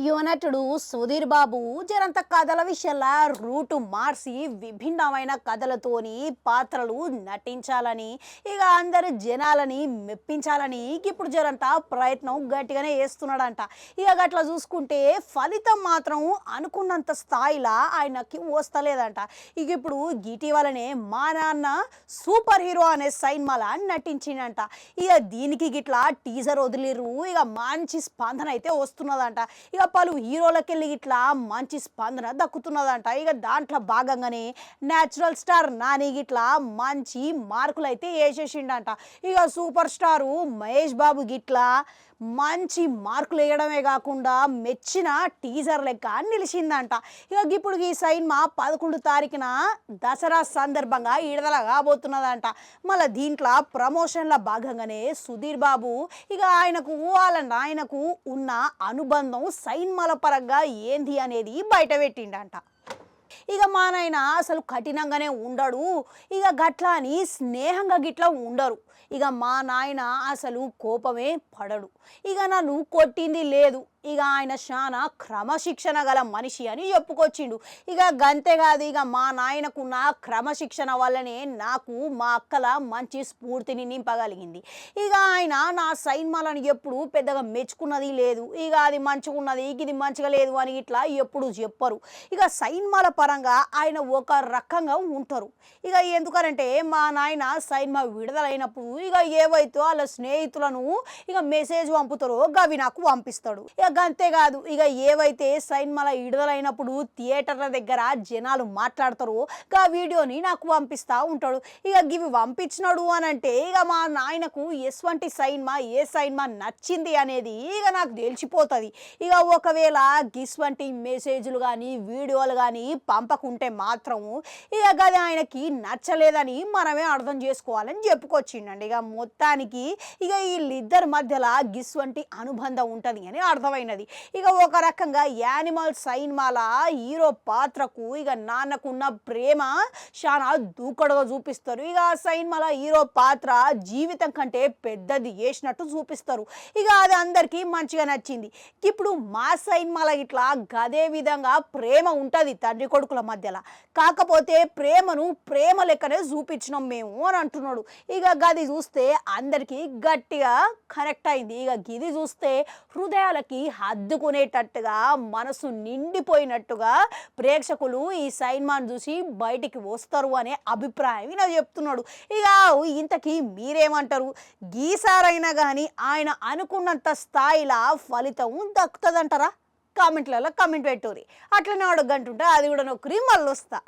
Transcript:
యువనటుడు సుధీర్ బాబు జరంత కథల విషయంలో రూటు మార్చి విభిన్నమైన కథలతోని పాత్రలు నటించాలని ఇక అందరు జనాలని మెప్పించాలని ఇప్పుడు జరంత ప్రయత్నం గట్టిగానే చేస్తున్నాడంట. ఇక గట్లా చూసుకుంటే ఫలితం మాత్రం అనుకున్నంత స్థాయిలో ఆయనకి వస్తలేదంట. ఇక ఇప్పుడు ఇటీవలనే మా నాన్న సూపర్ హీరో అనే సినిమాలో నటించిండంట. ఇక దీనికి గిట్లా టీజర్ వదిలిర్రు. ఇక మంచి స్పందన అయితే వస్తున్నదంట. ఇక పలు హీరోలకెళ్ళి ఇట్లా మంచి స్పందన దక్కుతున్నదంట. ఇక దాంట్లో భాగంగానే న్యాచురల్ స్టార్ నాని గిట్లా మంచి మార్కులు అయితే వేసేసిండంట. ఇక సూపర్ స్టారు మహేష్ బాబు గిట్లా మంచి మార్కులు వేయడమే కాకుండా మెచ్చిన టీజర్ లెక్క నిలిచిందంట. ఇక ఇప్పుడు ఈ సినిమా 11 తారీఖున దసరా సందర్భంగా విడుదల కాబోతున్నదంట. మళ్ళీ దీంట్లో ప్రమోషన్ల భాగంగానే సుధీర్ బాబు ఇక వాళ్ళ నాయనకు ఉన్న అనుబంధం సినిమాల పరంగా ఏంది అనేది బయట పెట్టిండంట. ఇక మా నాయన అసలు కఠినంగానే ఉండడు, ఇక గట్లా అని స్నేహంగా గిట్లా ఉండరు. ఇక మా నాయన అసలు కోపమే పడడు, ఇక నన్ను కొట్టింది లేదు, ఇక ఆయన చాలా క్రమశిక్షణ గల మనిషి అని చెప్పుకొచ్చిండు. ఇక గంతే కాదు, ఇక మా నాయనకున్న క్రమశిక్షణ వల్లనే నాకు మా అక్కల మంచి స్ఫూర్తిని నింపగలిగింది. ఇక ఆయన నా సినిమాలను ఎప్పుడు పెద్దగా మెచ్చుకున్నది లేదు, ఇక అది మంచిగా ఉన్నది ఇది మంచిగా లేదు అని ఇట్లా ఎప్పుడు చెప్పరు. ఇక సినిమాల పరంగా ఆయన ఒక రకంగా ఉంటారు. ఇక ఎందుకనంటే మా నాయన సినిమా విడుదలైనప్పుడు ఇక ఏవైతే వాళ్ళ స్నేహితులను ఇక మెసేజ్ పంపుతారో గవి నాకు పంపిస్తాడు. ఇక అంతేకాదు, ఇక ఏవైతే సినిమాల విడుదలైనప్పుడు థియేటర్ల దగ్గర జనాలు మాట్లాడతారో ఆ వీడియోని నాకు పంపిస్తూ ఉంటాడు. ఇక గివి పంపించినాడు అని అంటే ఇక మా నాయనకు ఎటువంటి సినిమా ఏ సినిమా నచ్చింది అనేది ఇక నాకు తెలిసిపోతుంది. ఇక ఒకవేళ గిస్వంటి మెసేజ్లు కానీ వీడియోలు కానీ పంపకుంటే మాత్రం ఇక గది ఆయనకి నచ్చలేదని మనమే అర్థం చేసుకోవాలని చెప్పుకొచ్చిండండి. ఇక మొత్తానికి ఇక వీళ్ళిద్దరి మధ్యలో గిస్వంటి అనుబంధం ఉంటుంది అని అర్థమైనది. ఇక ఒక రకంగా యానిమల్ సినిమాల హీరో పాత్రకు ఇక నాన్నకున్న ప్రేమ చాలా దూకడుగా చూపిస్తారు. ఇక ఆ సినిమాల హీరో పాత్ర జీవితం కంటే పెద్దది చేసినట్టు చూపిస్తారు. ఇక అది అందరికీ మంచిగా నచ్చింది. ఇప్పుడు మా సినిమాల ఇట్లా గదే విధంగా ప్రేమ ఉంటుంది తండ్రి కొడుకుల మధ్యలో, కాకపోతే ప్రేమను ప్రేమ లెక్కనే చూపించినాం మేము అని అంటున్నాడు. ఇక గది చూస్తే అందరికీ గట్టిగా కనెక్ట్ అయింది. ఇక గిది చూస్తే హృదయాలకి హద్దుకునేటట్టుగా మనసు నిండిపోయినట్టుగా ప్రేక్షకులు ఈ సినిమాను చూసి బయటికి వస్తారు అనే అభిప్రాయం ఇలా చెప్తున్నాడు. ఇక ఇంతకీ మీరేమంటారు? గీసారైనా కానీ ఆయన అనుకున్నంత స్థాయిలో ఫలితం దక్కుతుందంటారా? కామెంట్లలో కామెంట్ పెట్టుర్రి. అట్లనే అడగంటుంటే అది కూడా నొక్కరి మళ్ళీ వస్తా.